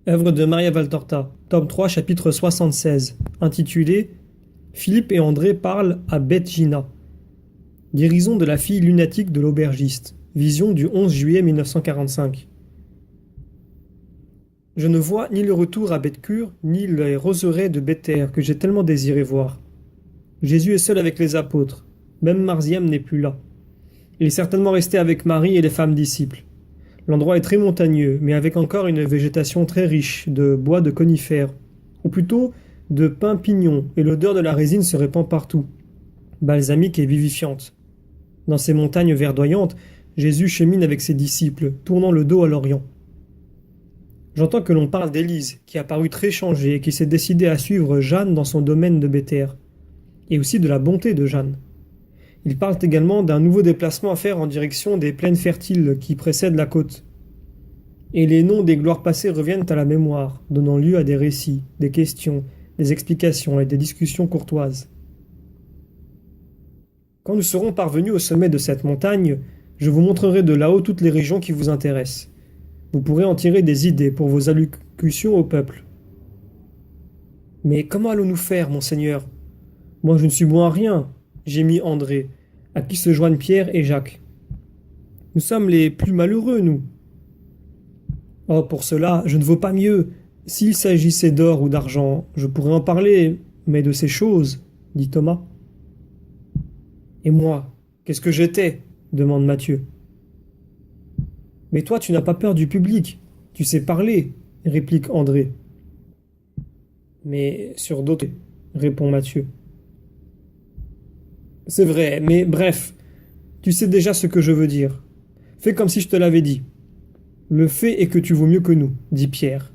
Œuvre de Maria Valtorta, tome 3, chapitre 76, intitulé Philippe et André parlent à Beth Gina. Guérison de la fille lunatique de l'aubergiste. Vision du 11 juillet 1945. Je ne vois ni le retour à Bethcur, ni les roseraies de Béthère que j'ai tellement désiré voir. Jésus est seul avec les apôtres. Même Marziam n'est plus là. Il est certainement resté avec Marie et les femmes disciples. L'endroit est très montagneux, mais avec encore une végétation très riche de bois de conifères, ou plutôt de pins pignons, et l'odeur de la résine se répand partout, balsamique et vivifiante. Dans ces montagnes verdoyantes, Jésus chemine avec ses disciples, tournant le dos à l'Orient. J'entends que l'on parle d'Élise, qui a paru très changée et qui s'est décidée à suivre Jeanne dans son domaine de Béthère, et aussi de la bonté de Jeanne. Ils parlent également d'un nouveau déplacement à faire en direction des plaines fertiles qui précèdent la côte. Et les noms des gloires passées reviennent à la mémoire, donnant lieu à des récits, des questions, des explications et des discussions courtoises. Quand nous serons parvenus au sommet de cette montagne, je vous montrerai de là-haut toutes les régions qui vous intéressent. Vous pourrez en tirer des idées pour vos allocutions au peuple. Mais comment allons-nous faire, monseigneur? Moi je ne suis bon à rien, gémit André, à qui se joignent Pierre et Jacques. Nous sommes les plus malheureux, nous. Oh, pour cela, je ne vaux pas mieux. S'il s'agissait d'or ou d'argent, je pourrais en parler, mais de ces choses, dit Thomas. Et moi, qu'est-ce que j'étais? Demande Matthieu. Mais toi, tu n'as pas peur du public, tu sais parler, réplique André. Mais sur d'autres, répond Matthieu. C'est vrai, mais bref, tu sais déjà ce que je veux dire. Fais comme si je te l'avais dit. Le fait est que tu vaux mieux que nous, dit Pierre.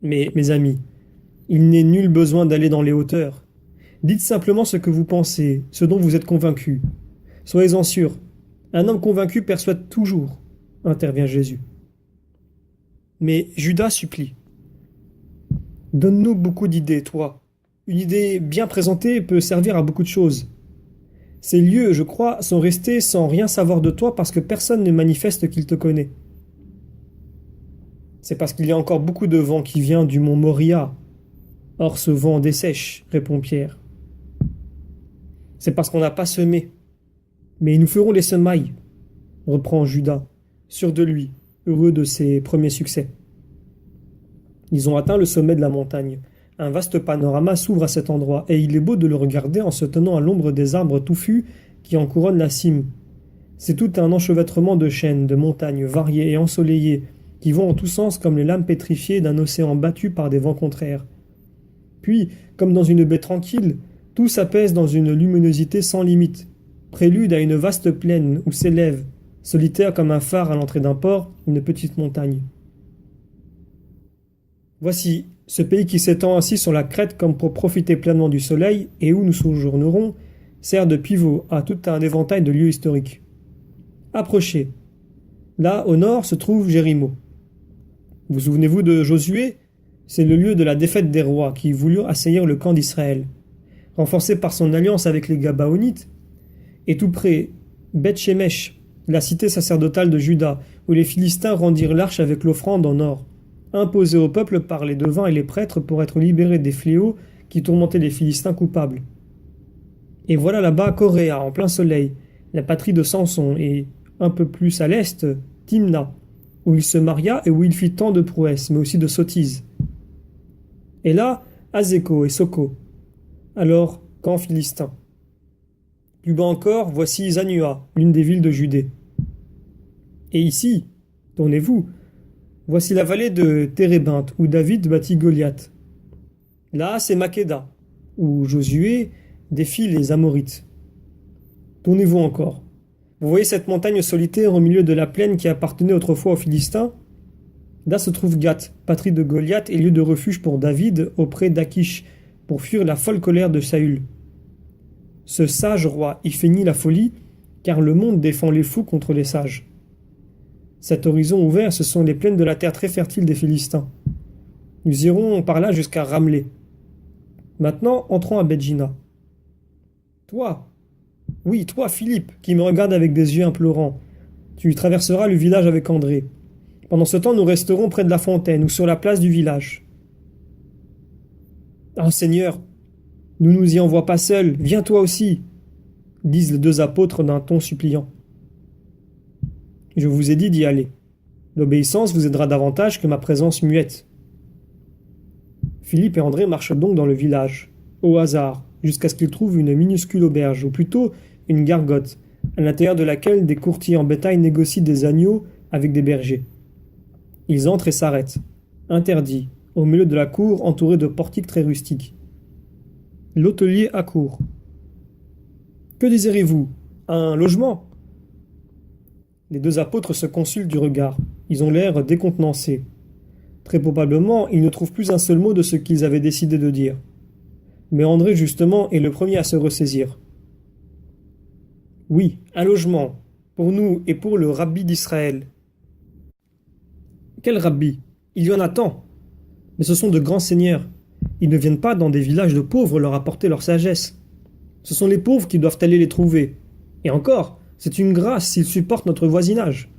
Mais, mes amis, il n'est nul besoin d'aller dans les hauteurs. Dites simplement ce que vous pensez, ce dont vous êtes convaincus. Soyez-en sûrs, un homme convaincu persuade toujours, intervient Jésus. Mais Judas supplie. Donne-nous beaucoup d'idées, toi. Une idée bien présentée peut servir à beaucoup de choses. Ces lieux, je crois, sont restés sans rien savoir de toi parce que personne ne manifeste qu'il te connaît. C'est parce qu'il y a encore beaucoup de vent qui vient du mont Moria. Or ce vent dessèche, répond Pierre. C'est parce qu'on n'a pas semé. Mais nous ferons les semailles, reprend Judas, sûr de lui, heureux de ses premiers succès. Ils ont atteint le sommet de la montagne. Un vaste panorama s'ouvre à cet endroit, et il est beau de le regarder en se tenant à l'ombre des arbres touffus qui en couronnent la cime. C'est tout un enchevêtrement de chênes, de montagnes variées et ensoleillées, qui vont en tous sens comme les lames pétrifiées d'un océan battu par des vents contraires. Puis, comme dans une baie tranquille, tout s'apaise dans une luminosité sans limite, prélude à une vaste plaine où s'élève, solitaire comme un phare à l'entrée d'un port, une petite montagne. Voici, ce pays qui s'étend ainsi sur la crête comme pour profiter pleinement du soleil et où nous séjournerons, sert de pivot à tout un éventail de lieux historiques. Approchez. Là, au nord, se trouve Jéricho. Vous souvenez-vous de Josué? C'est le lieu de la défaite des rois qui voulurent assaillir le camp d'Israël. Renforcé par son alliance avec les Gabaonites, et tout près, Beth-Shemesh, la cité sacerdotale de Juda, où les Philistins rendirent l'arche avec l'offrande en or, imposée au peuple par les devins et les prêtres pour être libérés des fléaux qui tourmentaient les Philistins coupables. Et voilà là-bas Coréa, en plein soleil, la patrie de Samson, et un peu plus à l'est, Timna, où il se maria et où il fit tant de prouesses, mais aussi de sottises. Et là, Azéco et Soko, alors camp philistin. Plus bas encore, voici Zanua, l'une des villes de Judée. Et ici, tournez-vous, voici la vallée de Térébinthe, où David bâtit Goliath. Là, c'est Makeda, où Josué défie les Amorites. Tournez-vous encore. Vous voyez cette montagne solitaire au milieu de la plaine qui appartenait autrefois aux Philistins? Là se trouve Gath, patrie de Goliath et lieu de refuge pour David auprès d'Achish, pour fuir la folle colère de Saül. Ce sage roi y feignit la folie, car le monde défend les fous contre les sages. Cet horizon ouvert, ce sont les plaines de la terre très fertile des Philistins. Nous irons par là jusqu'à Ramlé. Maintenant, entrons à Beth Gina. Toi, oui, toi, Philippe, qui me regarde avec des yeux implorants, tu traverseras le village avec André. Pendant ce temps, nous resterons près de la fontaine ou sur la place du village. Oh Seigneur, nous nous y envoie pas seuls, viens toi aussi, disent les deux apôtres d'un ton suppliant. Je vous ai dit d'y aller. L'obéissance vous aidera davantage que ma présence muette. Philippe et André marchent donc dans le village, au hasard, jusqu'à ce qu'ils trouvent une minuscule auberge, ou plutôt une gargote, à l'intérieur de laquelle des courtiers en bétail négocient des agneaux avec des bergers. Ils entrent et s'arrêtent, interdits, au milieu de la cour entourée de portiques très rustiques. L'hôtelier accourt. « Que désirez-vous? Un logement ?» Les deux apôtres se consultent du regard. Ils ont l'air décontenancés. Très probablement, ils ne trouvent plus un seul mot de ce qu'ils avaient décidé de dire. Mais André, justement, est le premier à se ressaisir. « Oui, un logement, pour nous et pour le rabbi d'Israël. »« Quel rabbi? Il y en a tant. Mais ce sont de grands seigneurs. Ils ne viennent pas dans des villages de pauvres leur apporter leur sagesse. Ce sont les pauvres qui doivent aller les trouver. Et encore, c'est une grâce s'ils supportent notre voisinage. »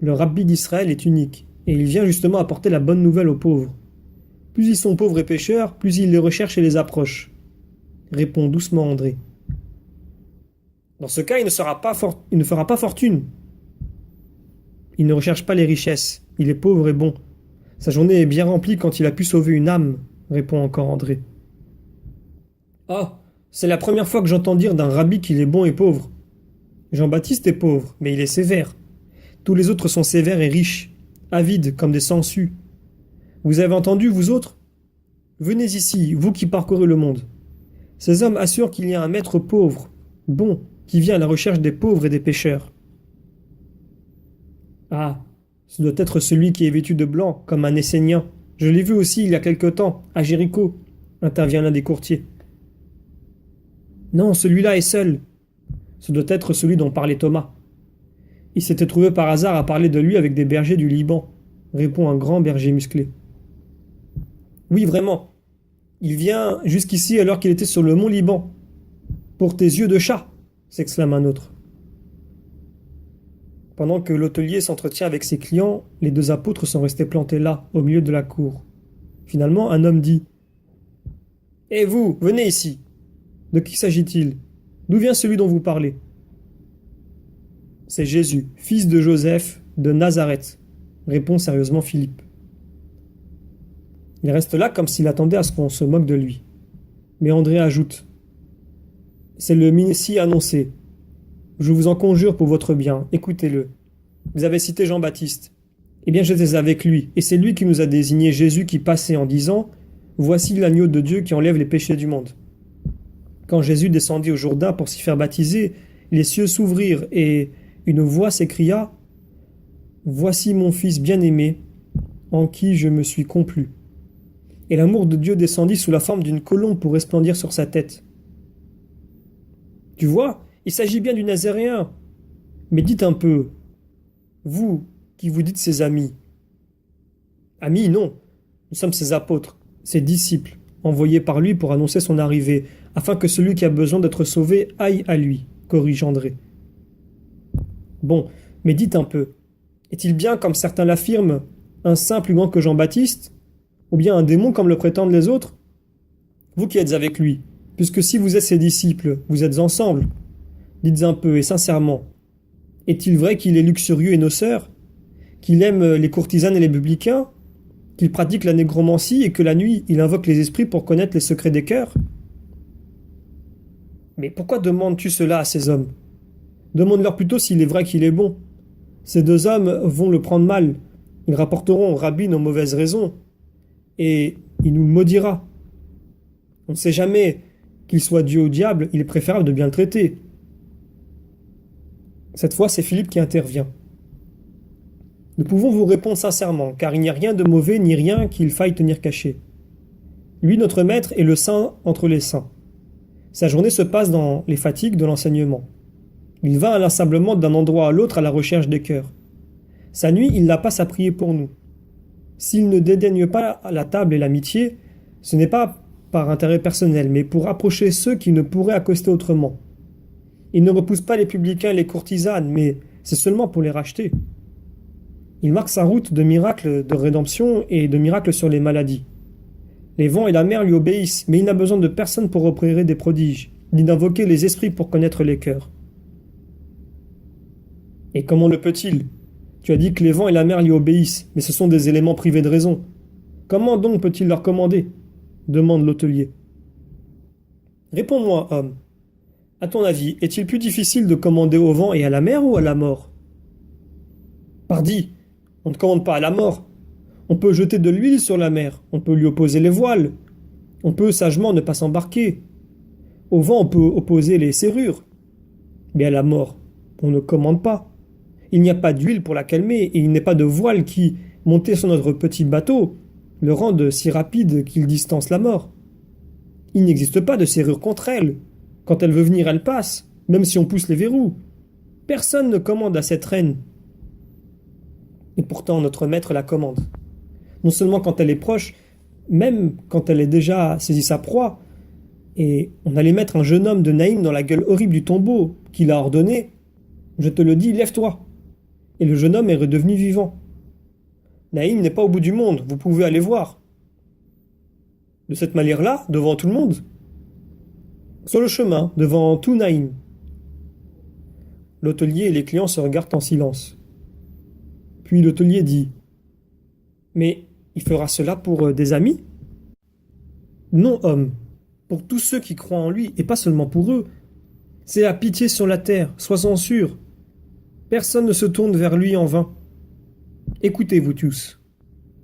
Le rabbi d'Israël est unique, et il vient justement apporter la bonne nouvelle aux pauvres. Plus ils sont pauvres et pécheurs, plus il les recherche et les approche, répond doucement André. Dans ce cas, il ne fera pas fortune. Il ne recherche pas les richesses, il est pauvre et bon. Sa journée est bien remplie quand il a pu sauver une âme, répond encore André. Ah, c'est la première fois que j'entends dire d'un rabbi qu'il est bon et pauvre. Jean-Baptiste est pauvre, mais il est sévère. Tous les autres sont sévères et riches, avides comme des sangsues. Vous avez entendu, vous autres? Venez ici, vous qui parcourez le monde. Ces hommes assurent qu'il y a un maître pauvre, bon, qui vient à la recherche des pauvres et des pécheurs. Ah, ce doit être celui qui est vêtu de blanc, comme un Essénien. Je l'ai vu aussi il y a quelque temps, à Jéricho, intervient l'un des courtiers. Non, celui-là est seul. Ce doit être celui dont parlait Thomas. Il s'était trouvé par hasard à parler de lui avec des bergers du Liban, répond un grand berger musclé. Oui, vraiment. Il vient jusqu'ici alors qu'il était sur le mont Liban. Pour tes yeux de chat, s'exclame un autre. Pendant que l'hôtelier s'entretient avec ses clients, les deux apôtres sont restés plantés là, au milieu de la cour. Finalement, un homme dit « Et vous, venez ici. De qui s'agit-il? D'où vient celui dont vous parlez ?» C'est Jésus, fils de Joseph, de Nazareth, répond sérieusement Philippe. Il reste là comme s'il attendait à ce qu'on se moque de lui. Mais André ajoute « C'est le Messie annoncé. Je vous en conjure pour votre bien, écoutez-le. Vous avez cité Jean-Baptiste. Eh bien j'étais avec lui, et c'est lui qui nous a désigné Jésus qui passait en disant « Voici l'agneau de Dieu qui enlève les péchés du monde. » Quand Jésus descendit au Jourdain pour s'y faire baptiser, les cieux s'ouvrirent et une voix s'écria « Voici mon Fils bien-aimé, en qui je me suis complu. » Et l'amour de Dieu descendit sous la forme d'une colombe pour resplendir sur sa tête. Tu vois, il s'agit bien du Nazaréen. Mais dites un peu, vous qui vous dites ses amis. Amis, non, nous sommes ses apôtres, ses disciples, envoyés par lui pour annoncer son arrivée, afin que celui qui a besoin d'être sauvé aille à lui, corrige André. Bon, mais dites un peu, est-il bien, comme certains l'affirment, un saint plus grand que Jean-Baptiste, ou bien un démon comme le prétendent les autres? Vous qui êtes avec lui, puisque si vous êtes ses disciples, vous êtes ensemble. Dites un peu et sincèrement, est-il vrai qu'il est luxurieux et noceur? Qu'il aime les courtisanes et les publicains? Qu'il pratique la négromancie et que la nuit, il invoque les esprits pour connaître les secrets des cœurs? Mais pourquoi demandes-tu cela à ces hommes? Demande-leur plutôt s'il est vrai qu'il est bon. Ces deux hommes vont le prendre mal. Ils rapporteront au rabbi nos mauvaises raisons. Et il nous le maudira. On ne sait jamais qu'il soit Dieu ou diable, il est préférable de bien le traiter. Cette fois, c'est Philippe qui intervient. Nous pouvons vous répondre sincèrement, car il n'y a rien de mauvais ni rien qu'il faille tenir caché. Lui, notre maître, est le saint entre les saints. Sa journée se passe dans les fatigues de l'enseignement. Il va inlassablement d'un endroit à l'autre à la recherche des cœurs. Sa nuit, il la passe à prier pour nous. S'il ne dédaigne pas la table et l'amitié, ce n'est pas par intérêt personnel, mais pour approcher ceux qui ne pourraient accoster autrement. Il ne repousse pas les publicains et les courtisanes, mais c'est seulement pour les racheter. Il marque sa route de miracles de rédemption et de miracles sur les maladies. Les vents et la mer lui obéissent, mais il n'a besoin de personne pour opérer des prodiges, ni d'invoquer les esprits pour connaître les cœurs. Et comment le peut-il? Tu as dit que les vents et la mer lui obéissent, mais ce sont des éléments privés de raison. Comment donc peut-il leur commander? Demande l'hôtelier. Réponds-moi, homme. À ton avis, est-il plus difficile de commander au vent et à la mer ou à la mort? Pardi, on ne commande pas à la mort. On peut jeter de l'huile sur la mer, on peut lui opposer les voiles, on peut sagement ne pas s'embarquer. Au vent, on peut opposer les serrures. Mais à la mort, on ne commande pas. Il n'y a pas d'huile pour la calmer et il n'est pas de voile qui, monté sur notre petit bateau, le rende si rapide qu'il distance la mort. Il n'existe pas de serrure contre elle. Quand elle veut venir, elle passe, même si on pousse les verrous. Personne ne commande à cette reine. Et pourtant notre maître la commande. Non seulement quand elle est proche, même quand elle est déjà saisi sa proie, et on allait mettre un jeune homme de Naïm dans la gueule horrible du tombeau, qu'il a ordonné, je te le dis, lève-toi. Et le jeune homme est redevenu vivant. Naïm n'est pas au bout du monde, vous pouvez aller voir. De cette manière-là, devant tout le monde? Sur le chemin, devant tout Naïm. L'hôtelier et les clients se regardent en silence. Puis l'hôtelier dit: Mais il fera cela pour des amis? Non, homme, pour tous ceux qui croient en lui, et pas seulement pour eux. C'est la pitié sur la terre, sois-en sûr. Personne ne se tourne vers lui en vain. Écoutez-vous tous.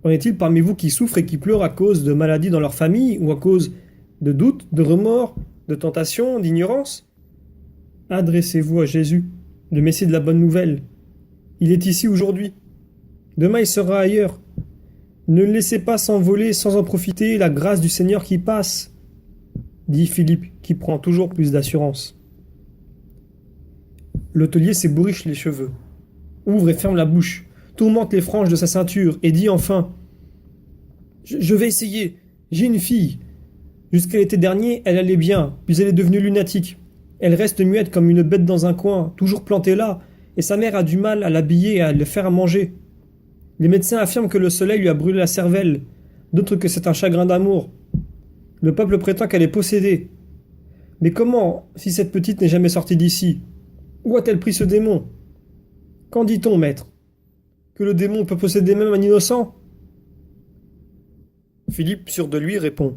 En est-il parmi vous qui souffrent et qui pleurent à cause de maladies dans leur famille, ou à cause de doutes, de remords, de tentations, d'ignorance? Adressez-vous à Jésus, le Messie de la bonne nouvelle. Il est ici aujourd'hui. Demain il sera ailleurs. Ne laissez pas s'envoler sans en profiter la grâce du Seigneur qui passe, dit Philippe, qui prend toujours plus d'assurance. L'hôtelier s'ébouriche les cheveux, ouvre et ferme la bouche, tourmente les franges de sa ceinture et dit enfin: Je vais essayer, j'ai une fille. Jusqu'à l'été dernier, elle allait bien, puis elle est devenue lunatique. Elle reste muette comme une bête dans un coin, toujours plantée là, et sa mère a du mal à l'habiller et à le faire à manger. Les médecins affirment que le soleil lui a brûlé la cervelle, d'autres que c'est un chagrin d'amour. Le peuple prétend qu'elle est possédée. Mais comment, si cette petite n'est jamais sortie d'ici? Où a-t-elle pris ce démon? Qu'en dit-on, maître? Que le démon peut posséder même un innocent? Philippe, sûr de lui, répond: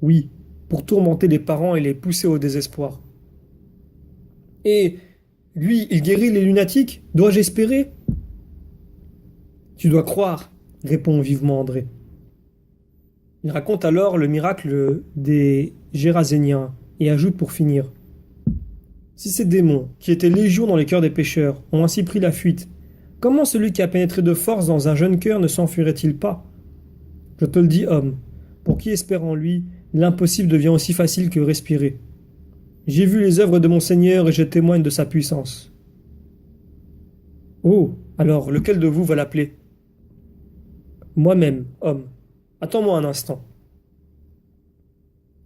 Oui, pour tourmenter les parents et les pousser au désespoir. Et lui, il guérit les lunatiques? Dois-je espérer? Tu dois croire, répond vivement André. Il raconte alors le miracle des Géraséniens et ajoute pour finir: Si ces démons, qui étaient légion dans les cœurs des pécheurs, ont ainsi pris la fuite, comment celui qui a pénétré de force dans un jeune cœur ne s'enfuirait-il pas? Je te le dis, homme, pour qui espère en lui, l'impossible devient aussi facile que respirer. J'ai vu les œuvres de mon Seigneur et je témoigne de sa puissance. Oh, alors lequel de vous va l'appeler? Moi-même, homme. Attends-moi un instant.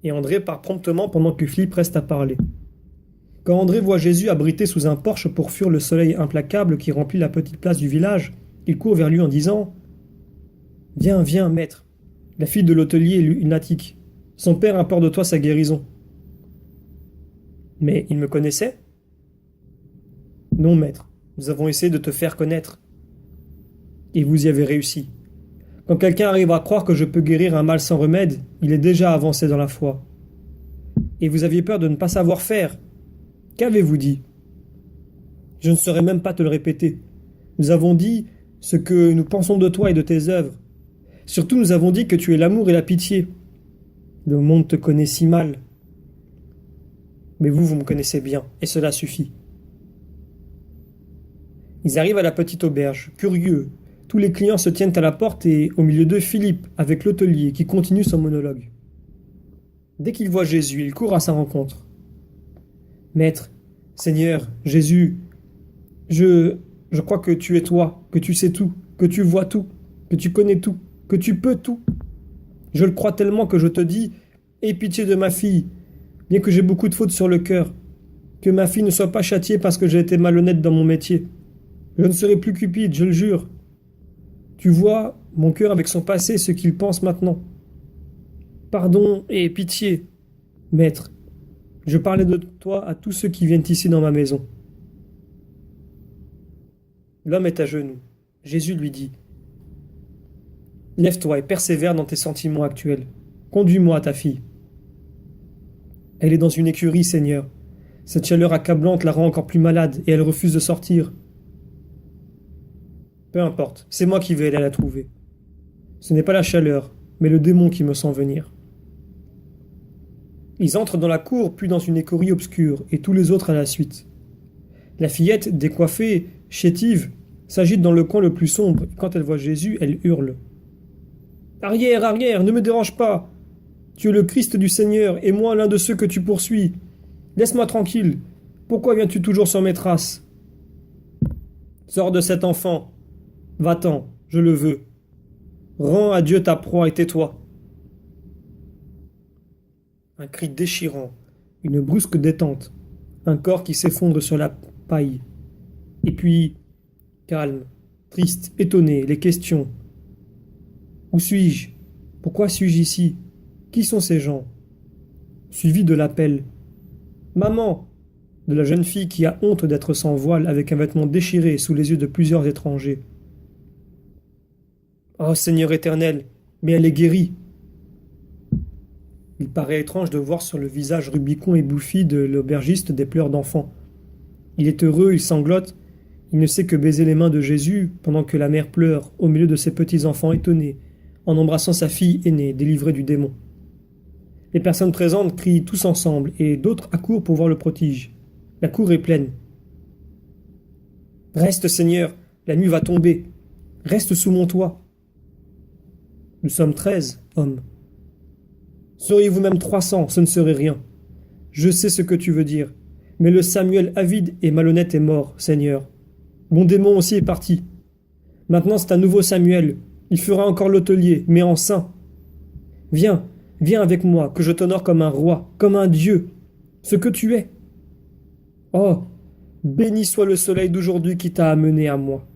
Et André part promptement pendant que Philippe reste à parler. Quand André voit Jésus abrité sous un porche pour fuir le soleil implacable qui remplit la petite place du village, il court vers lui en disant: Viens, viens, maître. La fille de l'hôtelier est lunatique. Son père implore de toi sa guérison. Mais il me connaissait? Non, maître. Nous avons essayé de te faire connaître. Et vous y avez réussi. Quand quelqu'un arrive à croire que je peux guérir un mal sans remède, il est déjà avancé dans la foi. Et vous aviez peur de ne pas savoir faire. Qu'avez-vous dit? Je ne saurais même pas te le répéter. Nous avons dit ce que nous pensons de toi et de tes œuvres. Surtout nous avons dit que tu es l'amour et la pitié. Le monde te connaît si mal. Mais vous me connaissez bien, et cela suffit. Ils arrivent à la petite auberge, curieux. Tous les clients se tiennent à la porte et, au milieu d'eux, Philippe, avec l'hôtelier, qui continue son monologue. Dès qu'il voit Jésus, il court à sa rencontre. Maître, Seigneur, Jésus, je crois que tu es toi, que tu sais tout, que tu vois tout, que tu connais tout, que tu peux tout. Je le crois tellement que je te dis, aie pitié de ma fille, bien que j'ai beaucoup de fautes sur le cœur, que ma fille ne soit pas châtiée parce que j'ai été malhonnête dans mon métier. Je ne serai plus Cupide, je le jure. Tu vois, mon cœur avec son passé, ce qu'il pense maintenant. Pardon et pitié, maître. Je parlais de toi à tous ceux qui viennent ici dans ma maison. L'homme est à genoux. Jésus lui dit, lève-toi et persévère dans tes sentiments actuels. Conduis-moi à ta fille. Elle est dans une écurie, Seigneur. Cette chaleur accablante la rend encore plus malade et elle refuse de sortir. Peu importe, c'est moi qui vais aller la trouver. Ce n'est pas la chaleur, mais le démon qui me sent venir. Ils entrent dans la cour, puis dans une écurie obscure, et tous les autres à la suite. La fillette, décoiffée, chétive, s'agite dans le coin le plus sombre, et quand elle voit Jésus, elle hurle. Arrière, arrière, ne me dérange pas. Tu es le Christ du Seigneur, et moi l'un de ceux que tu poursuis. Laisse-moi tranquille. Pourquoi viens-tu toujours sur mes traces? Sors de cet enfant. Va-t'en, je le veux. Rends à Dieu ta proie et tais-toi. Un cri déchirant, une brusque détente, un corps qui s'effondre sur la paille. Et puis, calme, triste, étonné, les questions. Où suis-je? Pourquoi suis-je ici? Qui sont ces gens? Suivi de l'appel. Maman! De la jeune fille qui a honte d'être sans voile avec un vêtement déchiré sous les yeux de plusieurs étrangers. Oh Seigneur éternel, mais elle est guérie. Il paraît étrange de voir sur le visage rubicond et bouffi de l'aubergiste des pleurs d'enfant. Il est heureux, il sanglote, il ne sait que baiser les mains de Jésus pendant que la mère pleure au milieu de ses petits-enfants étonnés, en embrassant sa fille aînée délivrée du démon. Les personnes présentes crient tous ensemble et d'autres accourent pour voir le prodige. La cour est pleine. Reste, Seigneur, la nuit va tomber. Reste sous mon toit. Nous sommes 13, hommes. Seriez-vous même 300, ce ne serait rien. Je sais ce que tu veux dire. Mais le Samuel avide et malhonnête est mort, Seigneur. Mon démon aussi est parti. Maintenant c'est un nouveau Samuel. Il fera encore l'hôtelier, mais en saint. Viens, viens avec moi, que je t'honore comme un roi, comme un dieu, ce que tu es. Oh, béni soit le soleil d'aujourd'hui qui t'a amené à moi.